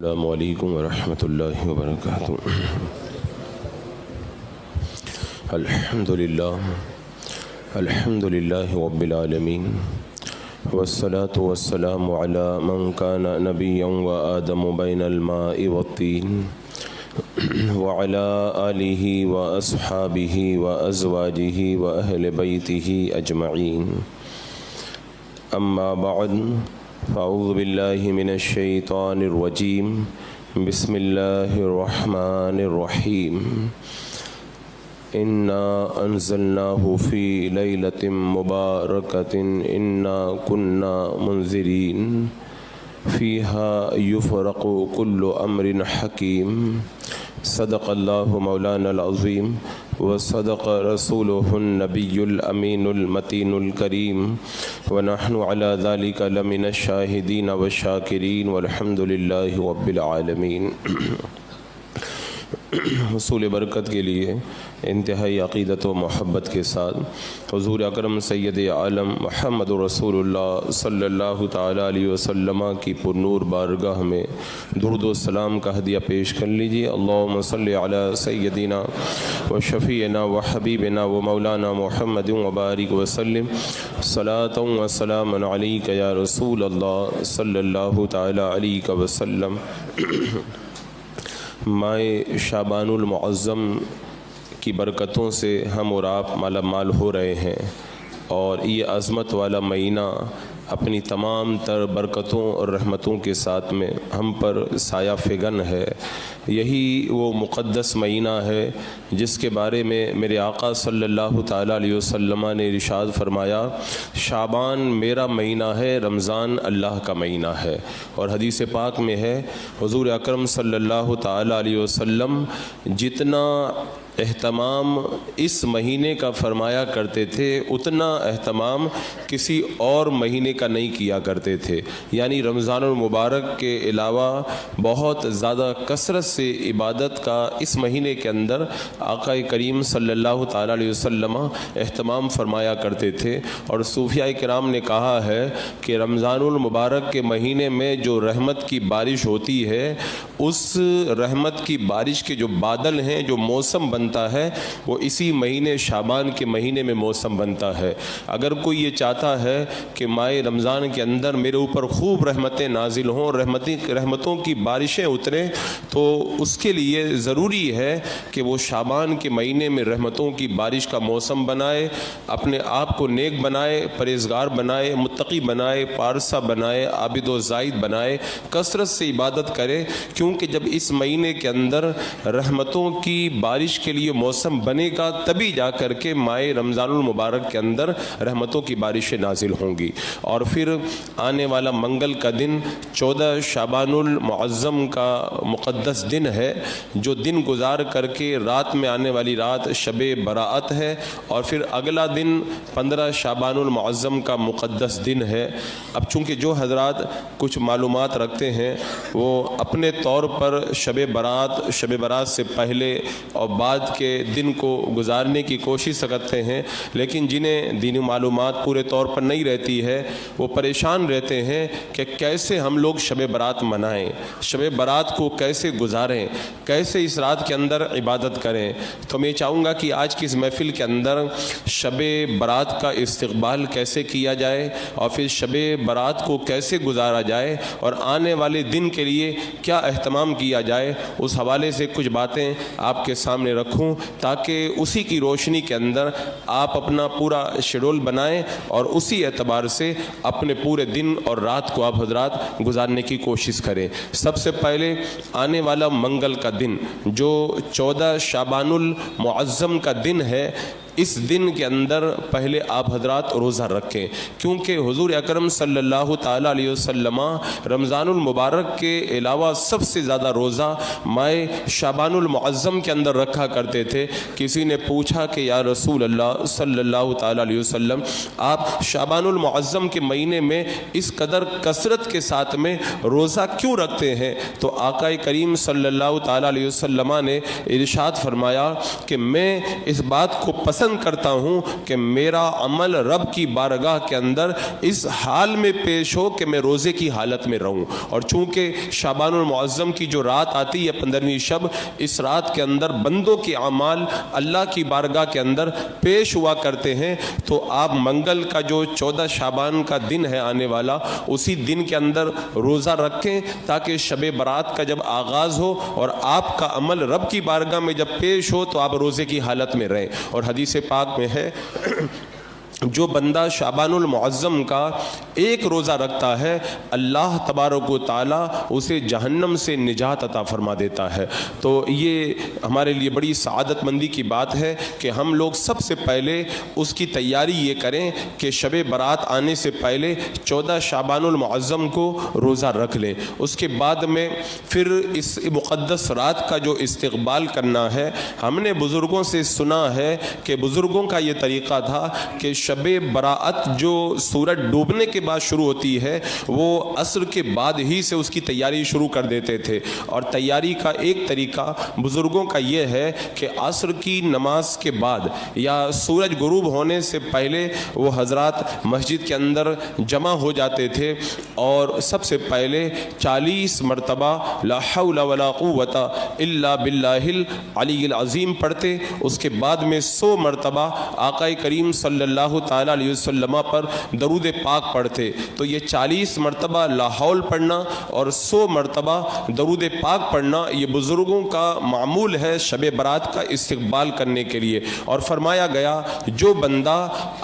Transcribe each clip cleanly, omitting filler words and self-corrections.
السلام علیکم ورحمۃ اللہ وبرکاتہ۔ الحمد للہ رب العالمین، والصلاة والسلام علی من کان نبیا وآدم بین الماء والطین، وعلی آلہ واصحابہ وازواجہ واہل بیتہ اجمعین، اما بعد فاعوذ باللہ من الشیطان الرجیم، بسم اللہ الرحمن الرحیم۔ انا انزلناہ فی لیلۃ مبارکۃ انا کنا منذرین فیہا یفرق کل امر حکیم۔ صدق اللہ مولانا العظیم وصدق رسولہ النبی الامین المتین الکریم، ونحن علی ذلک لمن الشاہدین والشاکرین، والحمد للہ رب العالمین۔ حصول برکت کے لیے انتہائی عقیدت و محبت کے ساتھ حضور اکرم سید عالم محمد رسول اللہ صلی اللہ تعالی علیہ وسلم کی پرنور بارگاہ میں درود و سلام کا ہدیہ پیش کر لیجیے۔ اللہم صلی علی سیدنا و شفیعنا و حبیبنا و مولانا محمد وبارک وسلم، صلاۃ و سلام علیک یا رسول اللہ صلی اللہ تعالی علیہ وسلم۔ ماہ شعبان المعظم کی برکتوں سے ہم اور آپ مالا مال ہو رہے ہیں، اور یہ عظمت والا مہینہ اپنی تمام تر برکتوں اور رحمتوں کے ساتھ میں ہم پر سایہ فگن ہے۔ یہی وہ مقدس مہینہ ہے جس کے بارے میں میرے آقا صلی اللہ تعالیٰ علیہ وسلم نے ارشاد فرمایا، شعبان میرا مہینہ ہے، رمضان اللہ کا مہینہ ہے۔ اور حدیث پاک میں ہے، حضور اکرم صلی اللہ تعالیٰ علیہ وسلم جتنا اہتمام اس مہینے کا فرمایا کرتے تھے اتنا اہتمام کسی اور مہینے کا نہیں کیا کرتے تھے، یعنی رمضان المبارک کے علاوہ بہت زیادہ کثرت سے عبادت کا اس مہینے کے اندر آقا کریم صلی اللہ تعالیٰ علیہ وسلم اہتمام فرمایا کرتے تھے۔ اور صوفیاء کرام نے کہا ہے کہ رمضان المبارک کے مہینے میں جو رحمت کی بارش ہوتی ہے، اس رحمت کی بارش کے جو بادل ہیں، جو موسم بنتا ہے، وہ اسی مہینے شعبان کے مہینے میں موسم بنتا ہے۔ اگر کوئی یہ چاہتا ہے کہ ماہ رمضان کے اندر میرے اوپر خوب رحمتیں نازل ہوں، رحمتوں کی بارشیں اتریں، تو اس کے لیے ضروری ہے کہ وہ شعبان کے مہینے میں رحمتوں کی بارش کا موسم بنائے، اپنے آپ کو نیک بنائے، پرہیزگار بنائے، متقی بنائے، پارسا بنائے، عابد و زاہد بنائے، کثرت سے عبادت کرے، کیونکہ جب اس مہینے کے اندر رحمتوں کی بارش کے لیے موسم بنے گا تبھی جا کر کے ماہ رمضان المبارک کے اندر رحمتوں کی بارشیں نازل ہوں گی۔ اور پھر آنے والا منگل کا دن 14 شعبان المعظم کا مقدس دن ہے، جو دن گزار کر کے رات میں آنے والی رات شب براءت ہے، اور پھر اگلا دن 15 شعبان المعظم کا مقدس دن ہے۔ اب چونکہ جو حضرات کچھ معلومات رکھتے ہیں وہ اپنے طور پر شب برات سے پہلے اور بعد کے دن کو گزارنے کی کوشش کرتے ہیں، لیکن جنہیں دینی معلومات پورے طور پر نہیں رہتی ہے وہ پریشان رہتے ہیں کہ کیسے ہم لوگ شب برات منائیں، شب برات کو کیسے گزاریں، کیسے اس رات کے اندر عبادت کریں۔ تو میں چاہوں گا کہ آج کی اس محفل کے اندر شب برات کا استقبال کیسے کیا جائے، اور پھر شب برات کو کیسے گزارا جائے، اور آنے والے دن کے لیے کیا اہتمام کیا جائے، اس حوالے سے کچھ باتیں آپ کے سامنے رکھوں، تاکہ اسی کی روشنی کے اندر آپ اپنا پورا شیڈول بنائیں اور اسی اعتبار سے اپنے پورے دن اور رات کو آپ حضرات گزارنے کی کوشش کریں۔ سب سے پہلے آنے والا منگل کا دن جو 14 شعبان المعظم کا دن ہے، اس دن کے اندر پہلے آپ حضرات روزہ رکھیں، کیونکہ حضور اکرم صلی اللہ تعالیٰ علیہ وسلم رمضان المبارک کے علاوہ سب سے زیادہ روزہ ماہ شعبان المعظم کے اندر رکھا کرتے تھے۔ کسی نے پوچھا کہ یا رسول اللہ صلی اللہ تعالیٰ علیہ وسلم، آپ شعبان المعظم کے مہینے میں اس قدر کثرت کے ساتھ میں روزہ کیوں رکھتے ہیں؟ تو آقا کریم صلی اللہ تعالیٰ علیہ وسلم نے ارشاد فرمایا کہ میں اس بات کو پسند پسند کرتا ہوں کہ میرا عمل رب کی بارگاہ کے اندر اس حال میں پیش ہو کہ میں روزے کی حالت میں رہوں. اور چونکہ شعبان المعظم کی جو رات آتی ہے 15ویں شب، اس رات کے اندر بندوں کے اعمال اللہ کی بارگاہ کے اندر پیش ہوا کرتے ہیں، تو آپ منگل کا جو 14 شعبان کا دن ہے آنے والا، اسی دن کے اندر روزہ رکھیں تاکہ شب برات کا جب آغاز ہو اور آپ کا عمل رب کی بارگاہ میں جب پیش ہو تو آپ روزے کی حالت میں رہیں. اور حدیث پاک میں ہے جو بندہ شعبان المعظم کا ایک روزہ رکھتا ہے، اللہ تبارک و تعالیٰ اسے جہنم سے نجات عطا فرما دیتا ہے. تو یہ ہمارے لیے بڑی سعادت مندی کی بات ہے کہ ہم لوگ سب سے پہلے اس کی تیاری یہ کریں کہ شب برات آنے سے پہلے 14 شعبان المعظم کو روزہ رکھ لیں. اس کے بعد میں پھر اس مقدس رات کا جو استقبال کرنا ہے، ہم نے بزرگوں سے سنا ہے کہ بزرگوں کا یہ طریقہ تھا کہ شب براءت جو سورج ڈوبنے کے بعد شروع ہوتی ہے، وہ عصر کے بعد ہی سے اس کی تیاری شروع کر دیتے تھے. اور تیاری کا ایک طریقہ بزرگوں کا یہ ہے کہ عصر کی نماز کے بعد یا سورج غروب ہونے سے پہلے وہ حضرات مسجد کے اندر جمع ہو جاتے تھے اور سب سے پہلے 40 مرتبہ لا حول ولا قوت الا باللہ العلی العظیم پڑھتے. اس کے بعد میں 100 مرتبہ آقا کریم صلی اللہ تعالیٰ علیہ وسلم پر درود پاک پڑھتے. تو یہ 40 مرتبہ لا حول پڑھنا اور 100 مرتبہ درود پاک پڑھنا یہ بزرگوں کا معمول ہے شب برات کا استقبال کرنے کے لیے. اور فرمایا گیا جو بندہ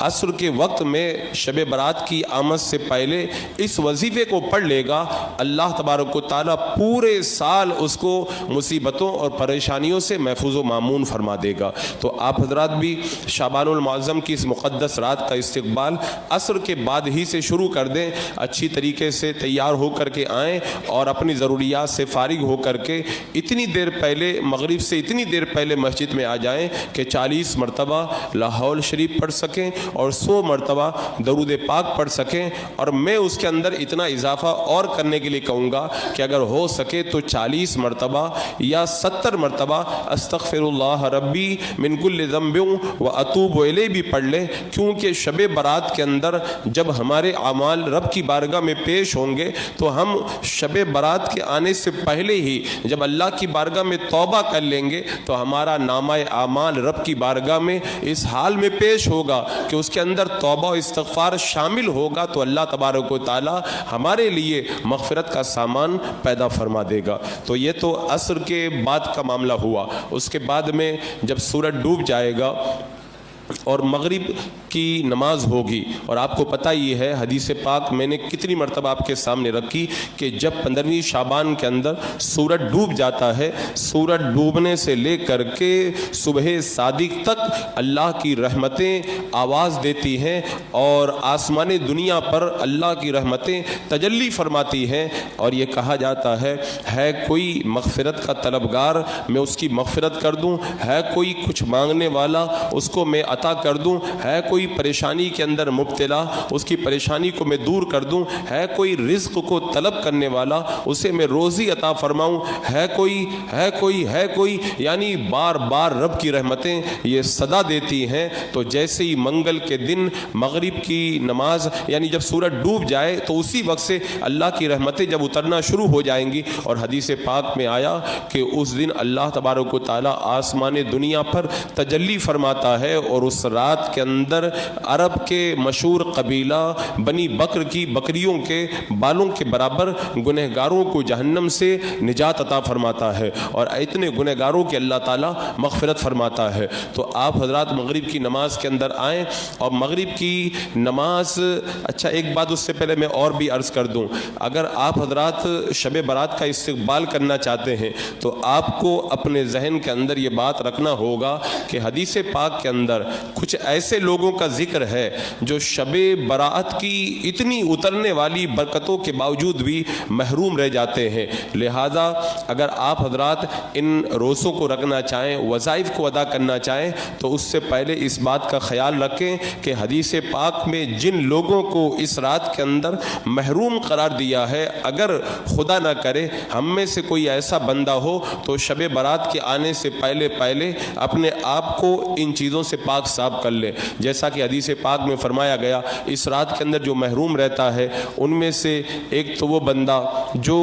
عصر کے وقت میں شب برات کی آمد سے پہلے اس وظیفے کو پڑھ لے گا، اللہ تبارک و تعالیٰ پورے سال اس کو مصیبتوں اور پریشانیوں سے محفوظ و مامون فرما دے گا. تو آپ حضرات بھی شعبان المعظم کی اس مقدس رات کا استقبال عصر کے بعد ہی سے شروع کر دیں. اچھی طریقے سے تیار ہو کر کے آئیں اور اپنی ضروریات سے فارغ ہو کر کے اتنی دیر پہلے مغرب سے اتنی دیر پہلے مسجد میں آ جائیں کہ 40 مرتبہ لا حول شریف پڑھ سکیں اور 100 مرتبہ درود پاک پڑھ سکیں. اور میں اس کے اندر اتنا اضافہ اور کرنے کے لیے کہوں گا کہ اگر ہو سکے تو 40 مرتبہ یا 70 مرتبہ استغفر اللہ ربی من کل ذنب و اتوب الیہ بھی پڑھ لیں، کیونکہ شب برات کے اندر جب ہمارے اعمال رب کی بارگاہ میں پیش ہوں گے تو ہم شب برات کے آنے سے پہلے ہی جب اللہ کی بارگاہ میں توبہ کر لیں گے تو ہمارا نامہ اعمال رب کی بارگاہ میں اس حال میں پیش ہوگا کہ اس کے اندر توبہ و استغفار شامل ہوگا. تو اللہ تبارک و تعالی ہمارے لیے مغفرت کا سامان پیدا فرما دے گا. تو یہ تو عصر کے بعد کا معاملہ ہوا. اس کے بعد میں جب سورج ڈوب جائے گا اور مغرب کی نماز ہوگی، اور آپ کو پتہ ہی ہے حدیث پاک میں نے کتنی مرتبہ آپ کے سامنے رکھی کہ جب 15ویں شعبان کے اندر سورج ڈوب جاتا ہے، سورج ڈوبنے سے لے کر کے صبح صادق تک اللہ کی رحمتیں آواز دیتی ہیں اور آسمان دنیا پر اللہ کی رحمتیں تجلی فرماتی ہیں. اور یہ کہا جاتا ہے کوئی مغفرت کا طلبگار میں اس کی مغفرت کر دوں، ہے کوئی کچھ مانگنے والا اس کو میں عطا کر دوں، ہے کوئی پریشانی کے اندر مبتلا اس کی پریشانی کو میں دور کر دوں، ہے کوئی رزق کو طلب کرنے والا اسے میں روزی عطا فرماؤں، ہے کوئی یعنی بار بار رب کی رحمتیں یہ صدا دیتی ہیں. تو جیسے ہی منگل کے دن مغرب کی نماز یعنی جب سورج ڈوب جائے تو اسی وقت سے اللہ کی رحمتیں جب اترنا شروع ہو جائیں گی. اور حدیث پاک میں آیا کہ اس دن اللہ تبارک و تعالی آسمان دنیا پر تجلی فرماتا ہے اور اس رات کے اندر عرب کے مشہور قبیلہ بنی بکر کی بکریوں کے بالوں کے برابر گنہگاروں کو جہنم سے نجات عطا فرماتا ہے اور اتنے گنہگاروں کے اللہ تعالیٰ مغفرت فرماتا ہے. تو آپ حضرات مغرب کی نماز کے اندر آئیں اور مغرب کی نماز اچھا ایک بات اس سے پہلے میں اور بھی عرض کر دوں، اگر آپ حضرات شب برات کا استقبال کرنا چاہتے ہیں تو آپ کو اپنے ذہن کے اندر یہ بات رکھنا ہوگا کہ حدیث پاک کے اندر کچھ ایسے لوگوں کا ذکر ہے جو شب براءت کی اتنی اترنے والی برکتوں کے باوجود بھی محروم رہ جاتے ہیں. لہذا اگر آپ حضرات ان روزوں کو رکھنا چاہیں، وظائف کو ادا کرنا چاہیں تو اس سے پہلے اس بات کا خیال رکھیں کہ حدیث پاک میں جن لوگوں کو اس رات کے اندر محروم قرار دیا ہے، اگر خدا نہ کرے ہم میں سے کوئی ایسا بندہ ہو تو شب برات کے آنے سے پہلے اپنے آپ کو ان چیزوں سے پاک پاک صاف کر لیں۔ جیسا کہ حدیث پاک میں فرمایا گیا اس رات کے اندر جو محروم رہتا ہے ان میں سے ایک تو وہ بندہ جو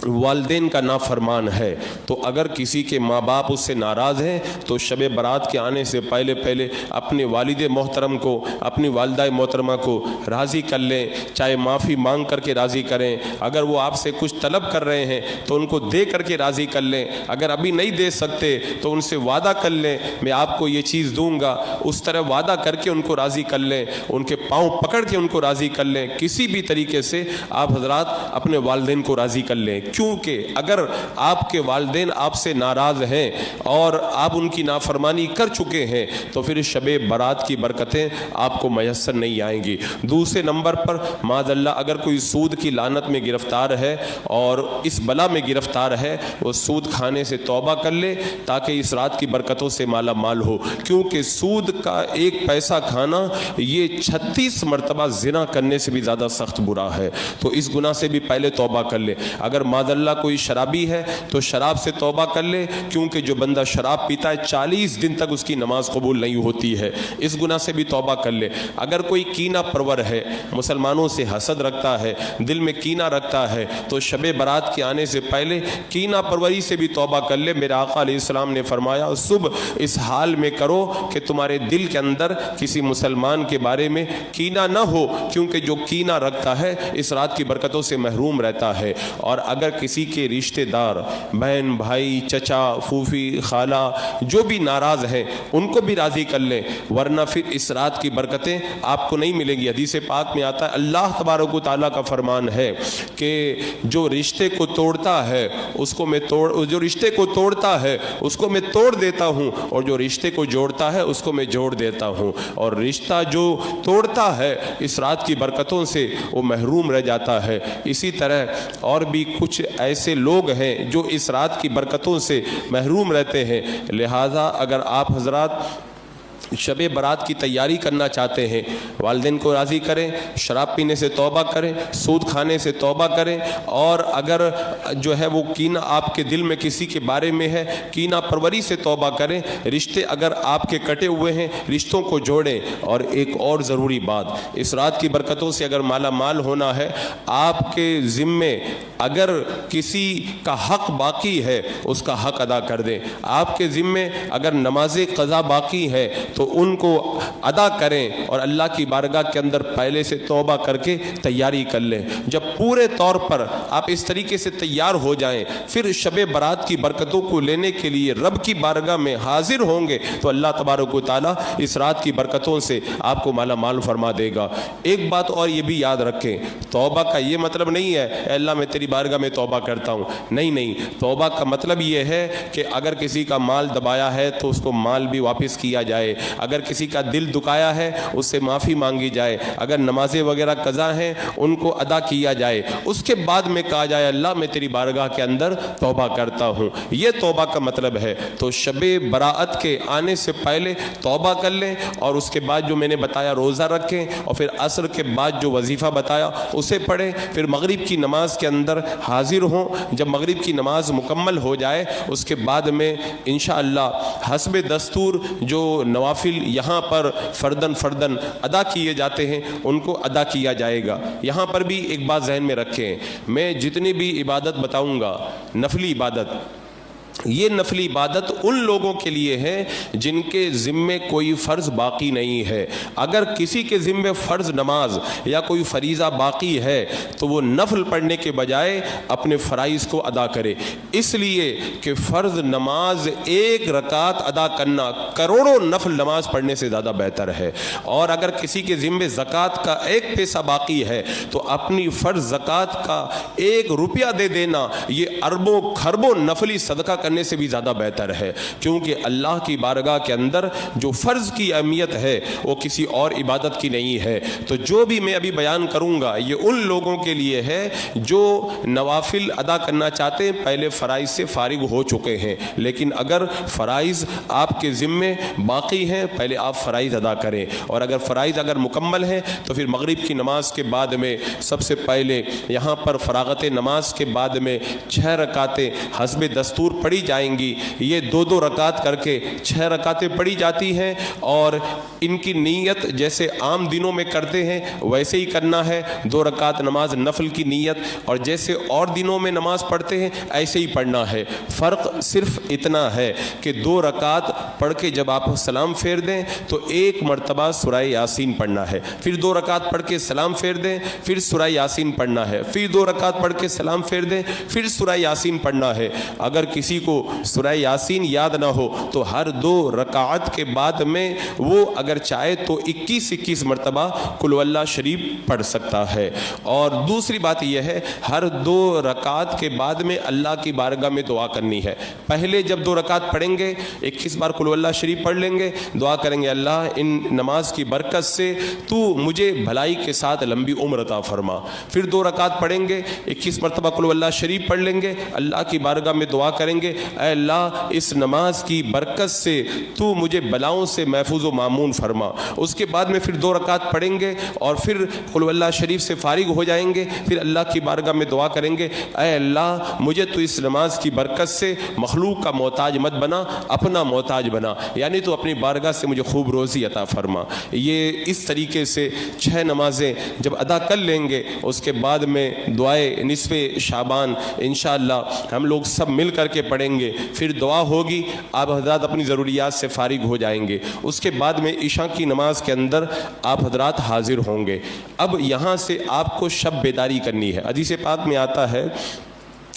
والدین کا نافرمان ہے، تو اگر کسی کے ماں باپ اس سے ناراض ہیں تو شب برات کے آنے سے پہلے اپنے والد محترم کو، اپنی والدہ محترمہ کو راضی کر لیں، چاہے معافی مانگ کر کے راضی کریں، اگر وہ آپ سے کچھ طلب کر رہے ہیں تو ان کو دے کر کے راضی کر لیں، اگر ابھی نہیں دے سکتے تو ان سے وعدہ کر لیں میں آپ کو یہ چیز دوں گا، اس طرح وعدہ کر کے ان کو راضی کر لیں، ان کے پاؤں پکڑ کے ان کو راضی کر لیں، کسی بھی طریقے سے آپ حضرات اپنے والدین کو راضی کر لیں، کیونکہ اگر آپ کے والدین آپ سے ناراض ہیں اور آپ ان کی نافرمانی کر چکے ہیں تو پھر شب برات کی برکتیں آپ کو میسر نہیں آئیں گی۔ دوسرے نمبر پر معاذ اللہ اگر کوئی سود کی لعنت میں گرفتار ہے اور اس بلا میں گرفتار ہے، وہ سود کھانے سے توبہ کر لے تاکہ اس رات کی برکتوں سے مالا مال ہو، کیونکہ سود کا ایک پیسہ کھانا یہ 36 مرتبہ زنا کرنے سے بھی زیادہ سخت برا ہے، تو اس گناہ سے بھی پہلے توبہ کر لے۔ اگر معاذ اللہ کوئی شرابی ہے تو شراب سے توبہ کر لے، کیونکہ جو بندہ شراب پیتا ہے 40 دن تک اس کی نماز قبول نہیں ہوتی ہے، اس گناہ سے بھی توبہ کر لے۔ اگر کوئی کینہ پرور ہے، مسلمانوں سے حسد رکھتا ہے، دل میں کینہ رکھتا ہے، تو شب برات کے آنے سے پہلے کینہ پروری سے بھی توبہ کر لے۔ میرے آقا علیہ السلام نے فرمایا صبح اس حال میں کرو کہ تمہارے دل کے اندر کسی مسلمان کے بارے میں کینہ نہ ہو، کیونکہ جو کینہ رکھتا ہے اس رات کی برکتوں سے محروم رہتا ہے۔ اور اگر کسی کے رشتہ دار بہن بھائی چچا پھوپھی خالہ جو بھی ناراض ہیں ان کو بھی راضی کر لیں، ورنہ پھر اس رات کی برکتیں آپ کو نہیں ملیں گی۔ حدیث پاک میں آتا ہے اللہ تبارک و تعالیٰ کا فرمان ہے کہ جو رشتے کو توڑتا ہے اس کو میں توڑ دیتا ہوں، اور جو رشتے کو جوڑتا ہے اس کو میں جوڑ دیتا ہوں، اور رشتہ جو توڑتا ہے اس رات کی برکتوں سے وہ محروم رہ جاتا ہے۔ اسی طرح اور بھی کچھ ایسے لوگ ہیں جو اس رات کی برکتوں سے محروم رہتے ہیں، لہذا اگر آپ حضرات شب برات کی تیاری کرنا چاہتے ہیں، والدین کو راضی کریں، شراب پینے سے توبہ کریں، سود کھانے سے توبہ کریں، اور اگر جو ہے وہ کینہ آپ کے دل میں کسی کے بارے میں ہے کینہ پروری سے توبہ کریں، رشتے اگر آپ کے کٹے ہوئے ہیں رشتوں کو جوڑیں۔ اور ایک اور ضروری بات، اس رات کی برکتوں سے اگر مالا مال ہونا ہے، آپ کے ذمے اگر کسی کا حق باقی ہے اس کا حق ادا کر دیں، آپ کے ذمے اگر نماز قضا باقی ہے تو ان کو ادا کریں، اور اللہ کی بارگاہ کے اندر پہلے سے توبہ کر کے تیاری کر لیں۔ جب پورے طور پر آپ اس طریقے سے تیار ہو جائیں، پھر شب برات کی برکتوں کو لینے کے لیے رب کی بارگاہ میں حاضر ہوں گے تو اللہ تبارک و تعالیٰ اس رات کی برکتوں سے آپ کو مالا مال فرما دے گا۔ ایک بات اور یہ بھی یاد رکھیں، توبہ کا یہ مطلب نہیں ہے اے اللہ میں تیری بارگاہ میں توبہ کرتا ہوں، نہیں، توبہ کا مطلب یہ ہے کہ اگر کسی کا مال دبایا ہے تو اس کو مال بھی واپس کیا جائے، اگر کسی کا دل دکایا ہے اس سے معافی مانگی جائے، اگر نمازیں وغیرہ قضا ہیں ان کو ادا کیا جائے، اس کے بعد میں کہا جائے اللہ میں تیری بارگاہ کے اندر توبہ کرتا ہوں، یہ توبہ کا مطلب ہے۔ تو شب براءت کے آنے سے پہلے توبہ کر لیں، اور اس کے بعد جو میں نے بتایا روزہ رکھیں، اور پھر عصر کے بعد جو وظیفہ بتایا اسے پڑھیں، پھر مغرب کی نماز کے اندر حاضر ہوں۔ جب مغرب کی نماز مکمل ہو جائے اس کے بعد میں انشاءاللہ حسب دستور جو نوافل یہاں پر فردن ادا کیے جاتے ہیں ان کو ادا کیا جائے گا۔ یہاں پر بھی ایک بات ذہن میں رکھیں، میں جتنی بھی عبادت بتاؤں گا نفلی عبادت، یہ نفلی عبادت ان لوگوں کے لیے ہے جن کے ذمے کوئی فرض باقی نہیں ہے۔ اگر کسی کے ذمے فرض نماز یا کوئی فریضہ باقی ہے تو وہ نفل پڑھنے کے بجائے اپنے فرائض کو ادا کرے، اس لیے کہ فرض نماز ایک رکعت ادا کرنا کروڑوں نفل نماز پڑھنے سے زیادہ بہتر ہے۔ اور اگر کسی کے ذمے زکوٰۃ کا ایک پیسہ باقی ہے تو اپنی فرض زکوٰۃ کا 1 روپیہ دے دینا یہ اربوں خربوں نفلی صدقہ کرنے سے بھی زیادہ بہتر ہے، کیونکہ اللہ کی بارگاہ کے اندر جو فرض کی اہمیت ہے وہ کسی اور عبادت کی نہیں ہے۔ تو جو بھی میں ابھی بیان کروں گا یہ ان لوگوں کے لیے ہے جو نوافل ادا کرنا چاہتے ہیں، پہلے فرائض سے فارغ ہو چکے ہیں، لیکن اگر فرائض آپ کے ذمے باقی ہیں پہلے آپ فرائض ادا کریں، اور اگر فرائض مکمل ہیں تو پھر مغرب کی نماز کے بعد میں سب سے پہلے یہاں پر فراغت نماز کے بعد میں 6 رکعتیں حسب دستور پڑھی پڑھی جائیں گی یہ 2 رکعت کر کے 6 رکعتیں پڑھی جاتی ہیں، اور ان کی نیت جیسے عام دنوں میں کرتے ہیں ویسے ہی کرنا ہے، 2 رکعت نماز نفل کی نیت، اور جیسے اور دنوں میں نماز پڑھتے ہیں ایسے ہی پڑھنا ہے۔ فرق صرف اتنا ہے کہ 2 رکعت پڑھ کے جب آپ سلام پھیر دیں تو 1 مرتبہ سورہ یاسین پڑھنا ہے، پھر 2 رکعت پڑھ کے سلام پھیر دیں، پھر سورہ یاسین پڑھنا ہے، پھر 2 رکعت پڑھ کے سلام پھیر دیں، پھر سورہ یاسین پڑھنا ہے۔ اگر کسی کو سورہ یاسین یاد نہ ہو تو ہر 2 رکعت کے بعد میں وہ اگر چاہے تو 21 مرتبہ قل اللہ شریف پڑھ سکتا ہے۔ اور دوسری بات یہ ہے ہر 2 رکعت کے بعد میں اللہ کی بارگاہ میں دعا کرنی ہے۔ پہلے جب 2 رکعت پڑھیں گے 21 بار قل اللہ شریف پڑھ لیں گے، دعا کریں گے اللہ ان نماز کی برکت سے تو مجھے بھلائی کے ساتھ لمبی عمر عطا فرما۔ پھر 2 رکعت پڑھیں گے 21 مرتبہ قل اللہ شریف پڑھ لیں گے، اللہ کی بارگاہ میں دعا کریں گے اے اللہ اس نماز کی برکت سے تو مجھے بلاؤں سے محفوظ و مامون فرما۔ اس کے بعد میں پھر 2 رکعت پڑھیں گے اور پھر قل اللہ شریف سے فارغ ہو جائیں گے، پھر اللہ کی بارگاہ میں دعا کریں گے اے اللہ مجھے تو اس نماز کی برکت سے مخلوق کا محتاج مت بنا، اپنا محتاج بنا، یعنی تو اپنی بارگاہ سے مجھے خوب روزی عطا فرما۔ یہ اس طریقے سے 6 نمازیں جب ادا کر لیں گے اس کے بعد میں دعائے نصف شعبان انشاءاللہ ہم لوگ سب مل کر کے پڑھیں گے، پھر دعا ہوگی، آپ حضرات اپنی ضروریات سے فارغ ہو جائیں گے۔ اس کے بعد میں عشاء کی نماز کے اندر آپ حضرات حاضر ہوں گے۔ اب یہاں سے آپ کو شب بیداری کرنی ہے۔ حدیث پاک میں آتا ہے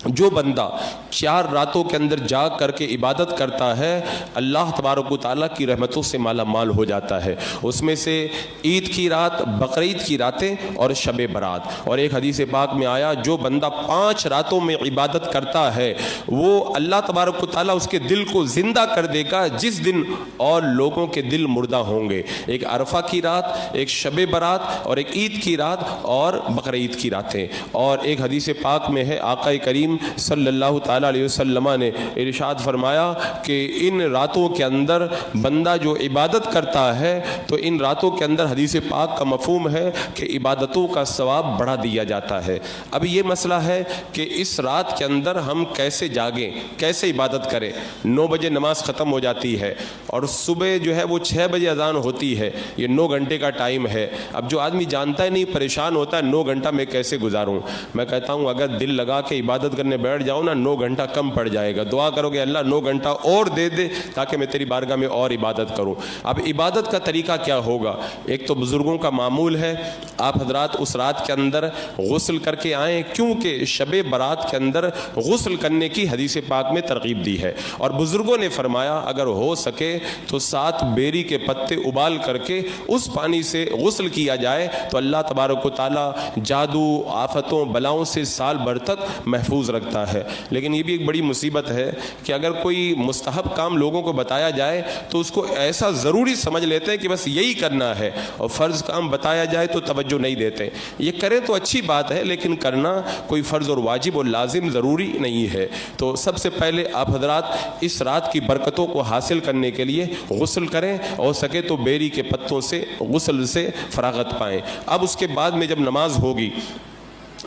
جو بندہ 4 راتوں کے اندر جاگ کر کے عبادت کرتا ہے اللہ تبارک و تعالیٰ کی رحمتوں سے مالا مال ہو جاتا ہے۔ اس میں سے عید کی رات، بقرعید کی راتیں اور شب برات۔ اور ایک حدیث پاک میں آیا جو بندہ 5 راتوں میں عبادت کرتا ہے وہ اللہ تبارک و تعالیٰ اس کے دل کو زندہ کر دے گا جس دن اور لوگوں کے دل مردہ ہوں گے۔ ایک عرفہ کی رات، ایک شب برات اور ایک عید کی رات اور بقرعید کی راتیں۔ اور ایک حدیث پاک میں ہے آقا کریم صلی اللہ تعالیٰ علیہ وسلم نے ارشاد فرمایا کہ ان راتوں کے اندر بندہ جو عبادت کرتا ہے تو ان راتوں کے اندر حدیث پاک کا مفہوم ہے کہ عبادتوں کا ثواب بڑھا دیا جاتا ہے۔ اب یہ مسئلہ ہے کہ اس رات کے اندر ہم کیسے جاگیں، کیسے عبادت کریں۔ 9 بجے نماز ختم ہو جاتی ہے اور صبح جو ہے وہ 6 بجے اذان ہوتی ہے، یہ 9 گھنٹے کا ٹائم ہے۔ اب جو آدمی جانتا ہی نہیں پریشان ہوتا ہے 9 گھنٹہ میں کیسے گزاروں، میں کہتا ہوں اگر دل لگا کے عبادت کرنے بیٹھ جاؤ نا 9 گھنٹہ کم پڑ جائے گا، دعا کرو گے اللہ 9 گھنٹہ اور دے دے تاکہ میں تیری بارگاہ میں اور عبادت کروں۔ اب عبادت کا طریقہ کیا ہوگا؟ ایک تو بزرگوں کا معمول ہے آپ حضرات اس رات کے اندر غسل کر کے آئیں، کیونکہ شب برات کے اندر غسل کرنے کی حدیث پاک میں ترغیب دی ہے، اور بزرگوں نے فرمایا اگر ہو سکے تو 7 بیری کے پتے ابال کر کے اس پانی سے غسل کیا جائے تو اللہ تبارک و تعالیٰ جادو، آفتوں، بلاؤں سے سال بھر تک محفوظ رکھتا ہے۔ لیکن یہ بھی ایک بڑی مصیبت ہے کہ اگر کوئی مستحب کام لوگوں کو بتایا جائے تو اس کو ایسا ضروری سمجھ لیتے ہیں کہ بس یہی کرنا ہے، اور فرض کام بتایا جائے تو توجہ نہیں دیتے۔ یہ کریں تو اچھی بات ہے لیکن کرنا کوئی فرض اور واجب اور لازم ضروری نہیں ہے۔ تو سب سے پہلے آپ حضرات اس رات کی برکتوں کو حاصل کرنے کے لیے غسل کریں، ہو سکے تو بیری کے پتوں سے غسل سے فراغت پائیں۔ اب اس کے بعد میں جب نماز ہوگی،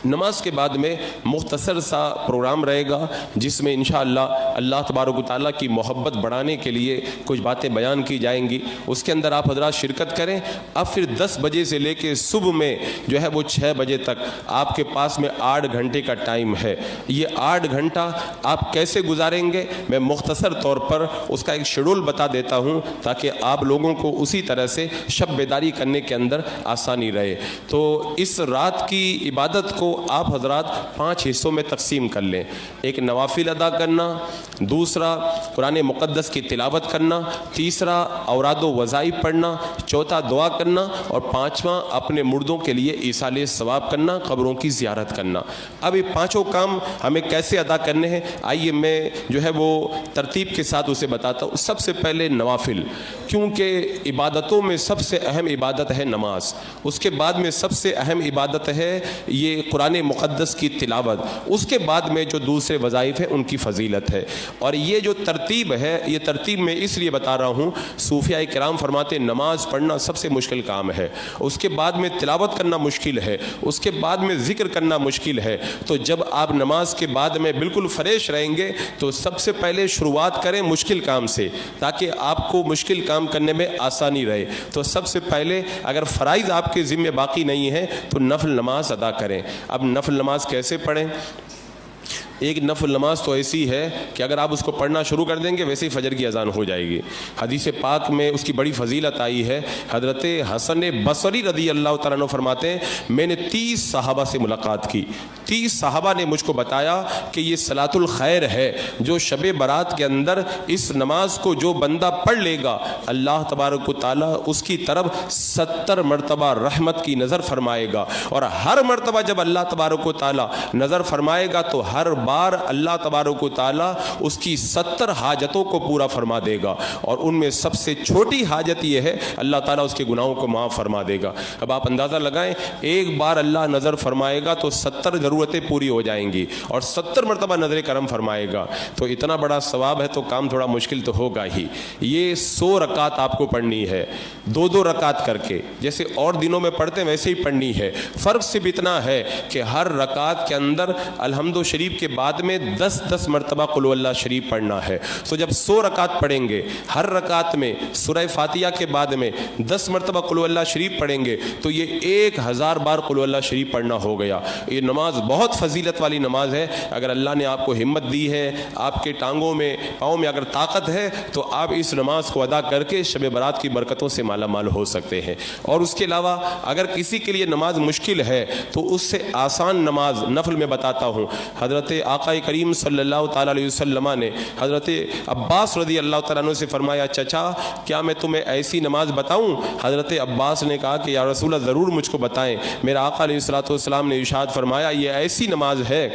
نماز کے بعد میں مختصر سا پروگرام رہے گا جس میں انشاءاللہ اللہ تبارک و تعالیٰ کی محبت بڑھانے کے لیے کچھ باتیں بیان کی جائیں گی، اس کے اندر آپ حضرات شرکت کریں۔ اب پھر 10 بجے سے لے کے صبح میں جو ہے وہ 6 بجے تک آپ کے پاس میں 8 گھنٹے کا ٹائم ہے۔ یہ 8 گھنٹہ آپ کیسے گزاریں گے میں مختصر طور پر اس کا ایک شیڈول بتا دیتا ہوں تاکہ آپ لوگوں کو اسی طرح سے شب بیداری کرنے کے اندر آسانی رہے۔ تو اس رات کی عبادت کو آپ حضرات 5 حصوں میں تقسیم کر لیں۔ ایک نوافل ادا کرنا، دوسرا قرآن مقدس کی تلاوت کرنا، تیسرا اوراد و وظائف پڑھنا، چوتھا دعا کرنا، اور 5واں اپنے مردوں کے لیے ایصال ثواب کرنا، قبروں کی زیارت کرنا۔ اب یہ 5 کام ہمیں کیسے ادا کرنے ہیں آئیے میں جو ہے وہ ترتیب کے ساتھ اسے بتاتا ہوں۔ سب سے پہلے نوافل، کیونکہ عبادتوں میں سب سے اہم عبادت ہے نماز، اس کے بعد میں سب سے اہم عبادت ہے یہ قرآن مقدس کی تلاوت، اس کے بعد میں جو دوسرے وظائف ہیں ان کی فضیلت ہے۔ اور یہ جو ترتیب ہے، یہ ترتیب میں اس لیے بتا رہا ہوں، صوفیاء کرام فرماتے ہیں نماز پڑھنا سب سے مشکل کام ہے، اس کے بعد میں تلاوت کرنا مشکل ہے، اس کے بعد میں ذکر کرنا مشکل ہے۔ تو جب آپ نماز کے بعد میں بالکل فریش رہیں گے تو سب سے پہلے شروعات کریں مشکل کام سے، تاکہ آپ کو مشکل کام کرنے میں آسانی رہے۔ تو سب سے پہلے اگر فرائض آپ کے ذمہ باقی نہیں ہے تو نفل نماز ادا کریں۔ اب نفل نماز کیسے پڑھیں؟ ایک نفل نماز تو ایسی ہے کہ اگر آپ اس کو پڑھنا شروع کر دیں گے ویسے ہی فجر کی اذان ہو جائے گی۔ حدیث پاک میں اس کی بڑی فضیلت آئی ہے۔ حضرت حسن بصری رضی اللہ تعالیٰ عنہ فرماتے ہیں میں نے 30 صحابہ سے ملاقات کی، 30 صحابہ نے مجھ کو بتایا کہ یہ صلاۃ الخیر ہے، جو شب برات کے اندر اس نماز کو جو بندہ پڑھ لے گا اللہ تبارک و تعالیٰ اس کی طرف 70 مرتبہ رحمت کی نظر فرمائے گا، اور ہر مرتبہ جب اللہ تبارک و تعالیٰ نظر فرمائے گا تو ہر بار اللہ تبارک و تعالیٰ اس کی 70 حاجتوں کو پورا فرما دے گا، اور ان میں سب سے چھوٹی حاجت یہ ہے اللہ تعالیٰ اس کے گناہوں کو معاف فرما دے گا۔ اب آپ اندازہ لگائیں، ایک بار اللہ نظر فرمائے گا تو 70 ضرورتیں پوری ہو جائیں گی، اور 70 مرتبہ نظر کرم فرمائے گا، تو اتنا بڑا ثواب ہے تو کام تھوڑا مشکل تو ہوگا ہی۔ یہ 100 رکعت آپ کو پڑھنی ہے، 2 رکعت کر کے، جیسے اور دنوں میں پڑھتے ہیں ویسے ہی پڑھنی ہے۔ فرق صرف اتنا ہے کہ ہر رکعت کے اندر الحمد شریف کے بعد میں 10 مرتبہ قل هو اللہ شریف پڑھنا ہے۔ تو جب 100 رکعت پڑھیں گے، ہر رکعت میں سورہ فاتحہ کے بعد میں 10 مرتبہ قل هو اللہ شریف پڑھیں گے تو یہ 1000 بار قل هو اللہ شریف پڑھنا ہو گیا۔ یہ نماز بہت فضیلت والی نماز ہے۔ اگر اللہ نے آپ کو ہمت دی ہے، آپ کے ٹانگوں میں پاؤں میں اگر طاقت ہے تو آپ اس نماز کو ادا کر کے شب برات کی برکتوں سے مالا مال ہو سکتے ہیں۔ اور اس کے علاوہ اگر کسی کے لیے نماز مشکل ہے تو اس سے آسان نماز نفل میں بتاتا ہوں۔ حضرت آقا کریم صلی اللہ تعالیٰ علیہ وسلم نے حضرت عباس رضی اللہ تعالیٰ عنہ سے فرمایا چچا کیا میں تمہیں ایسی نماز بتاؤں؟ حضرت عباس نے کہا کہ یا رسول اللہ ضرور مجھ کو بتائیں۔ میرا آقا علیہ الصلوۃ والسلام نے ارشاد فرمایا یہ ایسی نماز ہے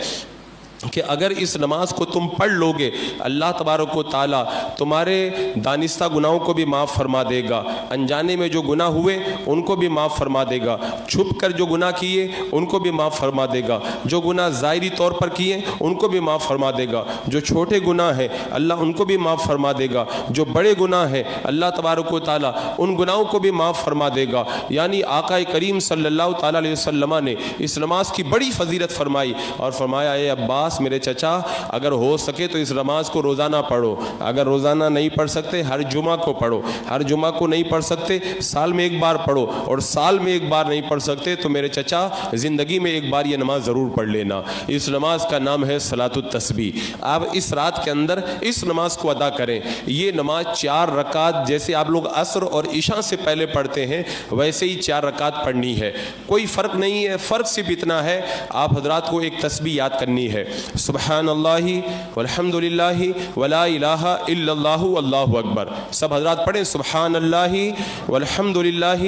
کہ اگر اس نماز کو تم پڑھ لو گے اللہ تبارک و تعالیٰ تمہارے دانستہ گناہوں کو بھی معاف فرما دے گا، انجانے میں جو گناہ ہوئے ان کو بھی معاف فرما دے گا، چھپ کر جو گناہ کیے ان کو بھی معاف فرما دے گا، جو گناہ ظاہری طور پر کیے ان کو بھی معاف فرما دے گا، جو چھوٹے گناہ ہیں اللہ ان کو بھی معاف فرما دے گا، جو بڑے گناہ ہیں اللہ تبارک و تعالیٰ ان گناہوں کو بھی معاف فرما دے گا۔ یعنی آقا کریم صلی اللہ تعالیٰ علیہ وسلم نے اس نماز کی بڑی فضیلت فرمائی اور فرمایا اے عباس میرے چچا اگر ہو سکے تو اس نماز کو روزانہ پڑھو، اگر روزانہ نہیں پڑھ سکتے ہر جمعہ کو پڑھو، ہر جمعہ کو نہیں پڑھ سکتے سال میں ایک بار پڑھو، اور سال میں ایک بار نہیں پڑھ سکتے تو میرے چچا زندگی میں ایک بار یہ نماز ضرور پڑھ لینا۔ اس نماز کا نام ہے صلاۃ التسبیح۔ آپ اس رات کے اندر اس نماز کو ادا کریں۔ یہ نماز 4 رکعت جیسے آپ لوگ عصر اور عشاء سے پہلے پڑھتے ہیں ویسے ہی 4 رکعت پڑھنی ہے، کوئی فرق نہیں ہے۔ فرق صرف اتنا ہے آپ حضرات کو ایک تسبیح یاد کرنی ہے، سبحان اللہ والحمد للہ ولا الہ الا اللہ واللہ اکبر۔ سب حضرات پڑھیں سبحان اللہ والحمد للہ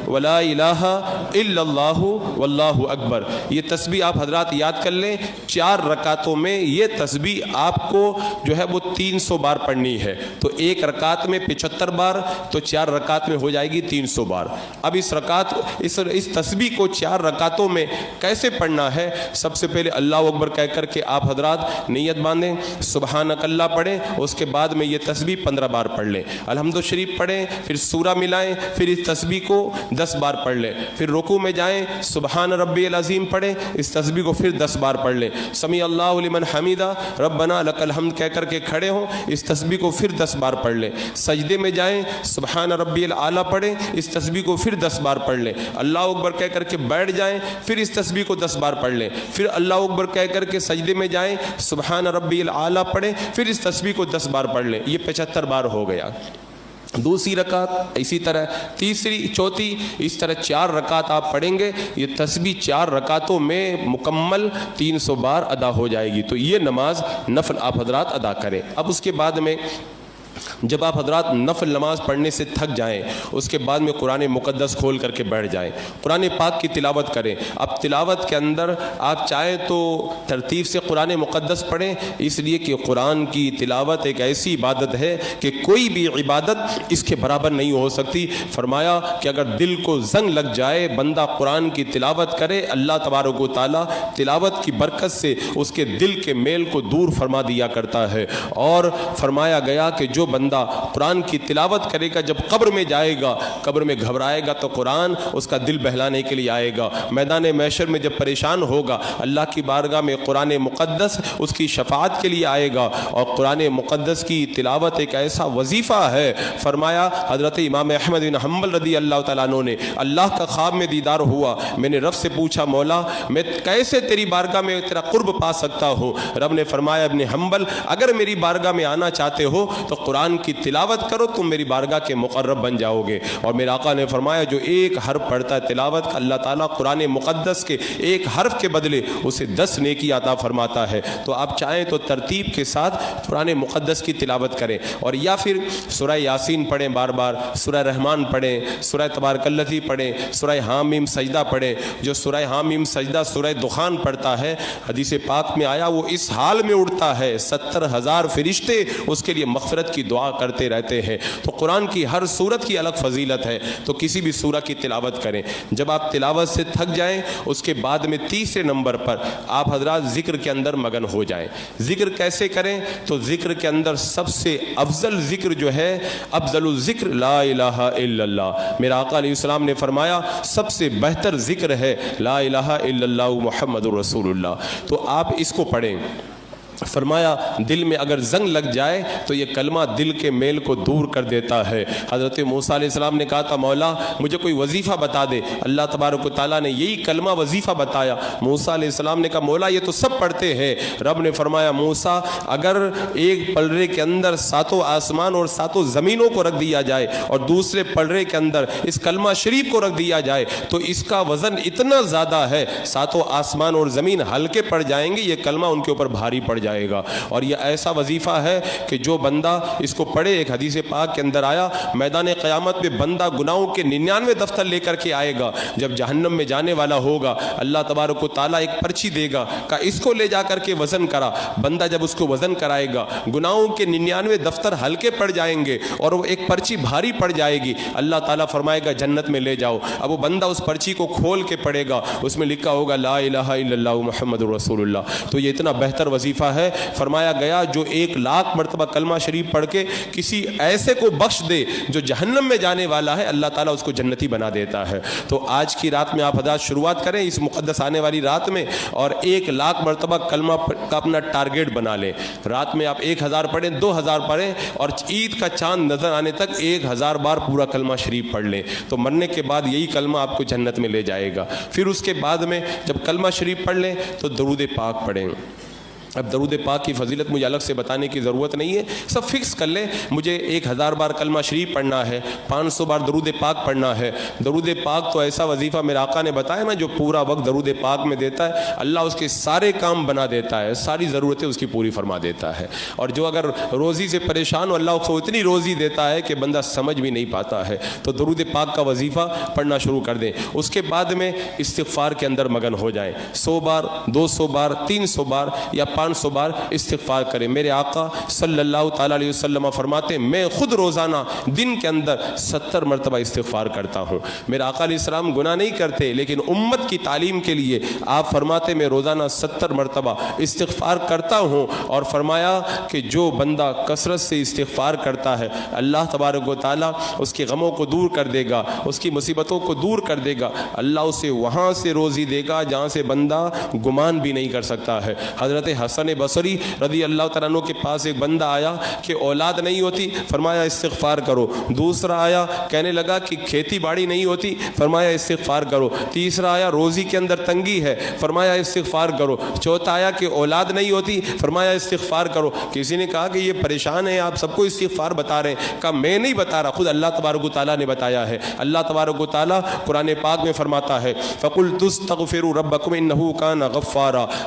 ولا الہ الا اللہ واللہ اکبر۔ یہ تسبیح آپ حضرات یاد کر لیں، 4 رکعتوں میں یہ تسبیح آپ کو جو ہے وہ 300 بار پڑھنی ہے، تو ایک رکعت میں 75 بار تو 4 رکعت میں ہو جائے گی 300 بار۔ اب اس تسبیح کو 4 رکعتوں میں کیسے پڑھنا ہے؟ سب سے پہلے اللہ اکبر کہہ کر کے آپ حضرات نیت باندھیں، سبحانک اللہ پڑھیں، اس کے بعد میں یہ تسبیح 15 بار پڑھ لیں، الحمد شریف پڑھیں، پھر سورہ ملائیں، پھر اس تسبیح کو 10 بار پڑھ لیں، پھر رکوع میں جائیں سبحان ربی العظیم پڑھیں، اس تسبیح کو پھر 10 بار پڑھ لیں، سمیع اللہ لمن حمیدہ ربنا لک الحمد کہہ کر کے کھڑے ہوں، اس تسبیح کو پھر 10 بار پڑھ لیں، سجدے میں جائیں سبحان ربی الاعلیٰ پڑھیں، اس تسبیح کو پھر 10 بار پڑھ لیں، اللہ اکبر کہہ کر کے بیٹھ جائیں، پھر اس تسبیح کو 10 بار پڑھ لیں، پھر اللہ اکبر کہہ کر کے سجدے میں جائیں سبحان ربی الاعلیٰ پڑھیں، پھر اس تسبیح کو 10 بار پڑھ لیں۔ یہ 75 بار ہو گیا۔ دوسری رکعت اسی طرح، تیسری، چوتھی، اس طرح 4 رکعت آپ پڑھیں گے، یہ تسبیح 4 رکعتوں میں مکمل 300 بار ادا ہو جائے گی۔ تو یہ نماز نفل آپ حضرات ادا کریں۔ اب اس کے بعد میں جب آپ حضرات نفل نماز پڑھنے سے تھک جائیں اس کے بعد میں قرآن مقدس کھول کر کے بیٹھ جائیں، قرآن پاک کی تلاوت کریں۔ اب تلاوت کے اندر آپ چاہیں تو ترتیب سے قرآن مقدس پڑھیں، اس لیے کہ قرآن کی تلاوت ایک ایسی عبادت ہے کہ کوئی بھی عبادت اس کے برابر نہیں ہو سکتی۔ فرمایا کہ اگر دل کو زنگ لگ جائے، بندہ قرآن کی تلاوت کرے، اللہ تبارک و تعالیٰ تلاوت کی برکت سے اس کے دل کے میل کو دور فرما دیا کرتا ہے۔ اور فرمایا گیا کہ جو بندہ قرآن کی تلاوت کرے گا، جب قبر میں جائے گا، قبر میں گھبرائے گا تو قرآن اس کا دل بہلانے کے لیے آئے گا۔ میدان محشر میں جب پریشان ہوگا، اللہ کی بارگاہ میں قرآن مقدس اس کی شفاعت کے لیے آئے گا۔ اور قرآن مقدس کی تلاوت ایک ایسا وظیفہ ہے، فرمایا حضرت امام احمد بن حنبل رضی اللہ تعالیٰ عنہ نے، اللہ کا خواب میں دیدار ہوا، میں نے رب سے پوچھا مولا میں کیسے تیری بارگاہ میں تیرا قرب پا سکتا ہوں؟ رب نے فرمایا ابن حنبل اگر میری بارگاہ میں آنا چاہتے ہو تو قرآن کی تلاوت کرو، تم میری بارگاہ کے مقرب بن جاؤ گے۔ اور میرے آقا نے فرمایا جو ایک حرف پڑھتا ہے تلاوت کا، اللہ تعالیٰ قرآن مقدس کے ایک حرف کے بدلے اسے 10 نیکی عطا فرماتا ہے۔ تو آپ چاہیں تو ترتیب کے ساتھ قرآن مقدس کی تلاوت کریں، اور یا پھر سورہ یاسین پڑھیں بار بار، سورہ رحمان پڑھیں، سورہ تبارک الذی پڑھیں، سورہ حامیم سجدہ پڑھیں۔ جو سورہ حامیم سجدہ سورہ دخان پڑھتا ہے، حدیث پاک میں آیا وہ اس حال میں اڑتا ہے 70,000 فرشتے اس کے لیے مغفرت کی دعا کرتے رہتے ہیں۔ تو قرآن کی ہر سورت کی الگ فضیلت ہے، تو کسی بھی سورہ کی تلاوت کریں۔ جب آپ تلاوت سے تھک جائیں اس کے بعد میں تیسرے نمبر پر آپ حضرات ذکر کے اندر مگن ہو جائیں۔ ذکر کیسے کریں؟ تو ذکر کے اندر سب سے افضل ذکر جو ہے، افضل الذکر لا الہ الا اللہ۔ میرا آقا علیہ السلام نے فرمایا سب سے بہتر ذکر ہے لا الہ الا اللہ محمد رسول اللہ۔ تو آپ اس کو پڑھیں۔ فرمایا دل میں اگر زنگ لگ جائے تو یہ کلمہ دل کے میل کو دور کر دیتا ہے۔ حضرت موسیٰ علیہ السلام نے کہا تھا مولا مجھے کوئی وظیفہ بتا دے، اللہ تبارک و تعالیٰ نے یہی کلمہ وظیفہ بتایا۔ موسیٰ علیہ السلام نے کہا مولا یہ تو سب پڑھتے ہیں۔ رب نے فرمایا موسیٰ اگر ایک پلڑے کے اندر 7 آسمان اور 7 زمینوں کو رکھ دیا جائے اور دوسرے پلڑے کے اندر اس کلمہ شریف کو رکھ دیا جائے تو اس کا وزن اتنا زیادہ ہے 7 آسمان اور زمین ہلکے پڑ جائیں گے، یہ کلمہ ان کے اوپر بھاری پڑ جائے گا۔ اور یہ ایسا وظیفہ ہے کہ جو بندہ اس کو پڑھے، ایک حدیث پاک کے اندر آیا میدان قیامت میں بندہ گناہوں کے 99 دفتر لے کر کے آئے گا، جب جہنم میں جانے والا ہوگا اللہ تبارک و تعالیٰ ایک پرچی دے گا کہ اس کو لے جا کر کے وزن کرا۔ بندہ جب اس کو وزن کرائے گا گناہوں کے 99 دفتر ہلکے پڑ جائیں گے اور وہ ایک پرچی بھاری پڑ جائے گی، اللہ تعالیٰ فرمائے گا جنت میں لے جاؤ۔ اب وہ بندہ اس پرچی کو کھول کے پڑھے گا، اس میں لکھا ہوگا لا الہ الا اللہ محمد رسول اللہ۔ تو یہ اتنا بہتر وظیفہ ہے، فرمایا گیا جو 1,00,000 مرتبہ کلمہ شریف پڑھ کے کسی ایسے کو بخش دے جو جہنم میں جانے والا ہے، اللہ تعالیٰ اس کو جنتی بنا دیتا ہے۔ تو آج کی رات میں آپ حضرات شروعات کریں اس مقدس آنے والی رات میں، اور 1,00,000 مرتبہ کلمہ کا اپنا ٹارگیٹ بنا لیں۔ رات میں آپ 1,000 پڑھیں، 2,000 پڑھیں، اور عید کا چاند نظر آنے تک 1,000 بار پورا کلمہ شریف پڑھ لیں، تو مرنے کے بعد یہی کلمہ آپ کو جنت میں لے جائے گا۔ پھر اس کے بعد میں جب کلمہ شریف پڑھ لیں تو درود پاک پڑھیں۔ اب درود پاک کی فضیلت مجھے الگ سے بتانے کی ضرورت نہیں ہے، سب فکس کر لیں مجھے 1,000 بار کلمہ شریف پڑھنا ہے، 500 بار درود پاک پڑھنا ہے۔ درود پاک تو ایسا وظیفہ میرے آقا نے بتایا نا، جو پورا وقت درود پاک میں دیتا ہے اللہ اس کے سارے کام بنا دیتا ہے، ساری ضرورتیں اس کی پوری فرما دیتا ہے۔ اور جو اگر روزی سے پریشان ہو اللہ اس کو اتنی روزی دیتا ہے کہ بندہ سمجھ بھی نہیں پاتا ہے۔ تو درود پاک کا وظیفہ پڑھنا شروع کر دیں۔ اس کے بعد میں استغفار کے اندر مگن ہو جائیں، 100 بار 200 بار 300 بار یا 500 بار استغفار کریں۔ میرے آقا صلی اللہ تعالیٰ علیہ وسلم فرماتے ہیں میں خود روزانہ دن کے اندر 70 مرتبہ استغفار کرتا ہوں۔ میرے آقا علیہ السلام گناہ نہیں کرتے، لیکن امت کی تعلیم کے لیے آپ فرماتے میں روزانہ 70 مرتبہ استغفار کرتا ہوں۔ اور فرمایا کہ جو بندہ کثرت سے استغفار کرتا ہے اللہ تبارک و تعالیٰ اس کے غموں کو دور کر دے گا، اس کی مصیبتوں کو دور کر دے گا، اللہ اسے وہاں سے روزی دے گا جہاں سے بندہ گمان بھی نہیں کر سکتا ہے۔ حضرت حسن بصری رضی اللہ تعالیٰ عنہ کے پاس ایک بندہ آیا کہ اولاد نہیں ہوتی، فرمایا استغفار کرو۔ دوسرا آیا کہنے لگا کہ کھیتی باڑی نہیں ہوتی، فرمایا استغفار کرو۔ تیسرا آیا روزی کے اندر تنگی ہے، فرمایا استغفار کرو۔ چوتھا آیا کہ اولاد نہیں ہوتی، فرمایا استغفار کرو۔ کسی نے کہا کہ یہ پریشان ہے، آپ سب کو استغفار بتا رہے ہیں۔ کہا میں نہیں بتا رہا، خود اللہ تبارک و تعالیٰ نے بتایا ہے۔ اللہ تبارک و تعالیٰ قرآن پاک میں فرماتا ہے فَقُلْتُ اسْتَغْفِرُوا رَبَّكُمْ إِنَّهُ كَانَ غَفَّارًا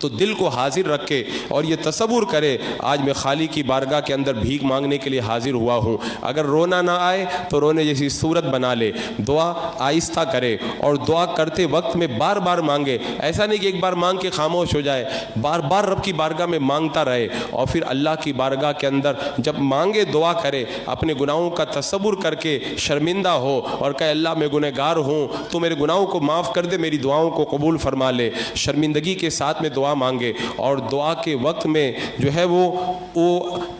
تو دل کو حاضر رکھے اور یہ تصور کرے آج میں خالی کی بارگاہ کے اندر بھیک مانگنے کے لیے حاضر ہوا ہوں. اگر رونا نہ آئے تو رونے جیسی صورت بنا لے, دعا آہستہ کرے اور دعا کرتے وقت میں بار بار مانگے. ایسا نہیں کہ ایک بار مانگ کے خاموش ہو جائے, بار بار رب کی بارگاہ میں مانگتا رہے. اور پھر اللہ کی بارگاہ کے اندر جب مانگے دعا کرے, اپنے گناہوں کا تصور کر کے شرمندہ ہو اور کہے اللہ میں گنہگار ہوں, تو میرے گناہوں کو معاف کر دے, میری دعاؤں کو قبول فرما لے. شرمندگی کے ساتھ میں دعا مانگے اور دعا کے وقت میں جو ہے وہ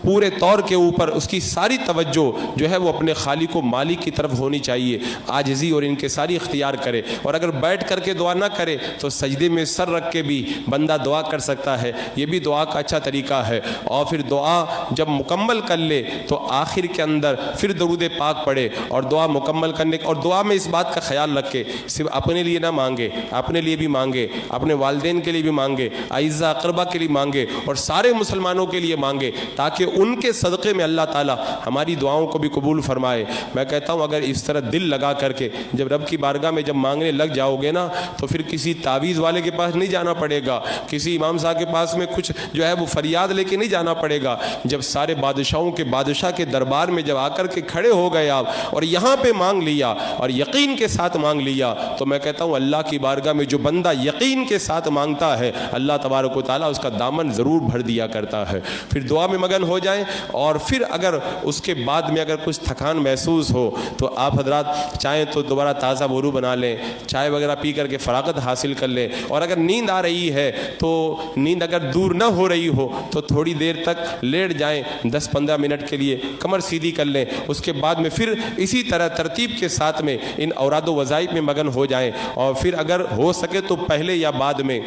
پورے طور کے اوپر اس کی ساری توجہ جو ہے وہ اپنے خالق و مالک کی طرف ہونی چاہیے. عاجزی اور انکساری اختیار کرے, اور اگر بیٹھ کر کے دعا نہ کرے تو سجدے میں سر رکھ کے بھی بندہ دعا کر سکتا ہے, یہ بھی دعا کا اچھا طریقہ ہے. اور پھر دعا جب مکمل کر لے تو آخر کے اندر پھر درود پاک پڑھے اور دعا مکمل کرنے, اور دعا میں اس بات کا خیال رکھے صرف اپنے لیے نہ مانگے, اپنے لیے بھی مانگے, اپنے والدین کے لیے بھی مانگے, اعزا اقربا کے لیے مانگے, اور سارے مسلمانوں کے لیے مانگے, تاکہ ان کے صدقے میں اللہ تعالیٰ ہماری دعاؤں کو بھی قبول فرمائے. میں کہتا ہوں اگر اس طرح دل لگا کر کے جب رب کی بارگاہ میں جب مانگنے لگ جاؤ گے نا, تو پھر کسی تعویذ والے کے پاس نہیں جانا پڑے گا, کسی امام صاحب کے پاس میں کچھ جو ہے وہ فریاد لے کے نہیں جانا پڑے گا. جب سارے بادشاہوں کے بادشاہ کے دربار میں جب آ کر کے کھڑے ہو گئے آپ اور یہاں پہ مانگ لیا اور یقین کے ساتھ مانگ لیا, تو میں کہتا ہوں اللہ کی بارگاہ میں جو بندہ یقین کے ساتھ مانگتا ہے اللہ تبارک و تعالیٰ اس کا دامن ضرور بھر دیا کرتا ہے. پھر دعا میں مگن ہو جائیں, اور پھر اگر اس کے بعد میں اگر کچھ تھکان محسوس ہو تو آپ حضرات چاہیں تو دوبارہ تازہ وضو بنا لیں, چائے وغیرہ پی کر کے فراغت حاصل کر لیں, اور اگر نیند آ رہی ہے تو نیند اگر دور نہ ہو رہی ہو تو تھوڑی دیر تک لیٹ جائیں, 10-15 منٹ کے لیے کمر سیدھی کر لیں. اس کے بعد میں پھر اسی طرح ترتیب کے ساتھ میں ان اوراد و وظائف میں مگن ہو جائیں, اور پھر اگر ہو سکے تو پہلے یا بعد میں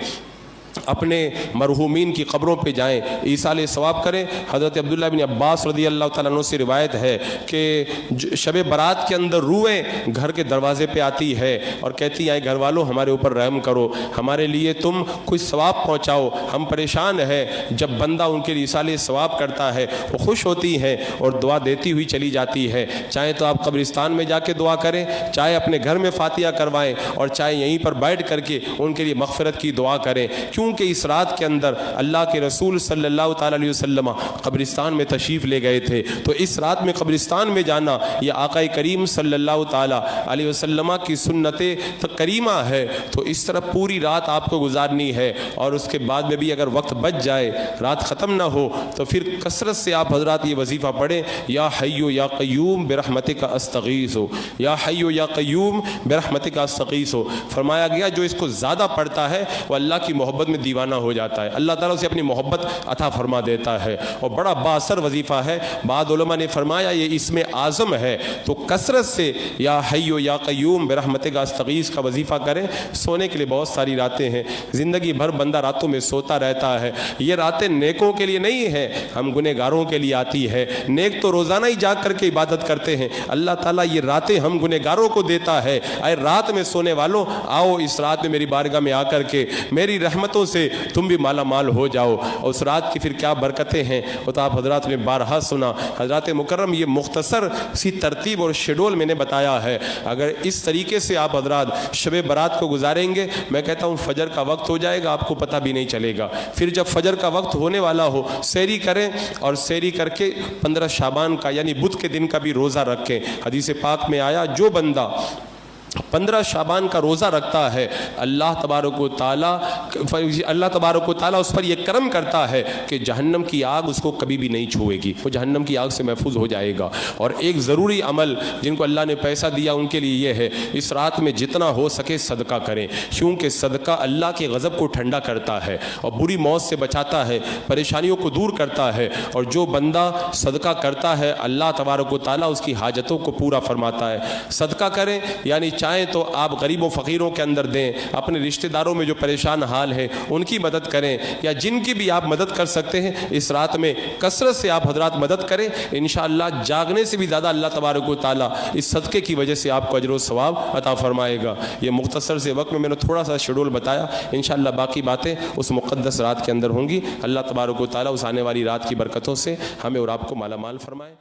اپنے مرحومین کی قبروں پہ جائیں, ایصال ثواب کریں. حضرت عبداللہ بن عباس رضی اللہ تعالیٰ عنہ سے روایت ہے کہ شب برات کے اندر روحیں گھر کے دروازے پہ آتی ہے اور کہتی ہیں گھر والوں ہمارے اوپر رحم کرو, ہمارے لیے تم کچھ ثواب پہنچاؤ, ہم پریشان ہیں. جب بندہ ان کے لیے ایصال ثواب کرتا ہے وہ خوش ہوتی ہیں اور دعا دیتی ہوئی چلی جاتی ہے. چاہے تو آپ قبرستان میں جا کے دعا کریں, چاہے اپنے گھر میں فاتحہ کروائیں, اور چاہے یہیں پر بیٹھ کر کے ان کے لیے مغفرت کی دعا کریں. کیونکہ اس رات کے اندر اللہ کے رسول صلی اللہ تعالیٰ علیہ وسلم قبرستان میں تشریف لے گئے تھے, تو اس رات میں قبرستان میں جانا یہ آقا کریم صلی اللہ تعالیٰ علیہ وسلم کی سنت کریمہ ہے. تو اس طرح پوری رات آپ کو گزارنی ہے, اور اس کے بعد میں بھی اگر وقت بچ جائے, رات ختم نہ ہو, تو پھر کثرت سے آپ حضرات یہ وظیفہ پڑھیں, یا حیو یا قیوم برحمتک استغیث, یا حیو یا قیوم برحمتک استغیث. فرمایا گیا جو اس کو زیادہ پڑھتا ہے وہ اللہ کی محبت میں دیوانہ ہو جاتا ہے, اللہ تعالیٰ اسے اپنی محبت عطا فرما دیتا ہے, اور بڑا باثر وظیفہ ہے. بعض علماء نے فرمایا یہ اسم اعظم ہے, تو کثرت سے یا حیو یا قیوم برحمتک استغیث کا وظیفہ کریں. سونے کے لیے بہت ساری راتیں ہیں, زندگی بھر بندہ راتوں میں سوتا رہتا ہے. یہ راتیں نیکوں کے لیے نہیں ہیں, ہم گنہگاروں کے لیے آتی ہے. نیک تو روزانہ ہی جاگ کر کے عبادت کرتے ہیں, اللہ تعالیٰ یہ راتیں ہم گنہگاروں کو دیتا ہے. اے رات میں سونے والوں, آؤ اس رات میں میری بارگاہ میں آ کر کے میری رحمتوں سے تم بھی مالا مال ہو جاؤ. اس رات کی پھر کیا برکتیں ہیں وہ تو آپ حضرات نے بارہا سنا. حضرات مکرم یہ مختصر سی ترتیب اور شیڈول میں نے بتایا ہے. اگر اس طریقے سے آپ حضرات شب برات کو گزاریں گے, میں کہتا ہوں فجر کا وقت ہو جائے گا, آپ کو پتہ بھی نہیں چلے گا. پھر جب فجر کا وقت ہونے والا ہو سحری کریں, اور سحری کر کے 15 شعبان کا یعنی بدھ کے دن کا بھی روزہ رکھیں. حدیث پاک میں آیا جو بندہ 15 شعبان کا روزہ رکھتا ہے, اللہ تبارک و تعالیٰ اس پر یہ کرم کرتا ہے کہ جہنم کی آگ اس کو کبھی بھی نہیں چھوئے گی, وہ جہنم کی آگ سے محفوظ ہو جائے گا. اور ایک ضروری عمل جن کو اللہ نے پیسہ دیا ان کے لیے یہ ہے, اس رات میں جتنا ہو سکے صدقہ کریں, کیونکہ صدقہ اللہ کے غضب کو ٹھنڈا کرتا ہے اور بری موت سے بچاتا ہے, پریشانیوں کو دور کرتا ہے. اور جو بندہ صدقہ کرتا ہے اللہ تبارک و تعالیٰ اس کی حاجتوں کو پورا فرماتا ہے. صدقہ کریں, یعنی چاہیں تو آپ غریب و فقیروں کے اندر دیں, اپنے رشتہ داروں میں جو پریشان حال ہیں ان کی مدد کریں, یا جن کی بھی آپ مدد کر سکتے ہیں اس رات میں کثرت سے آپ حضرات مدد کریں. انشاءاللہ جاگنے سے بھی زیادہ اللہ تبارک و تعالیٰ اس صدقے کی وجہ سے آپ کو اجر و ثواب عطا فرمائے گا. یہ مختصر سے وقت میں نے تھوڑا سا شیڈول بتایا, انشاءاللہ باقی باتیں اس مقدس رات کے اندر ہوں گی. اللہ تبارک و تعالیٰ اس آنے والی رات کی برکتوں سے ہمیں اور آپ کو مالا مال فرمائے.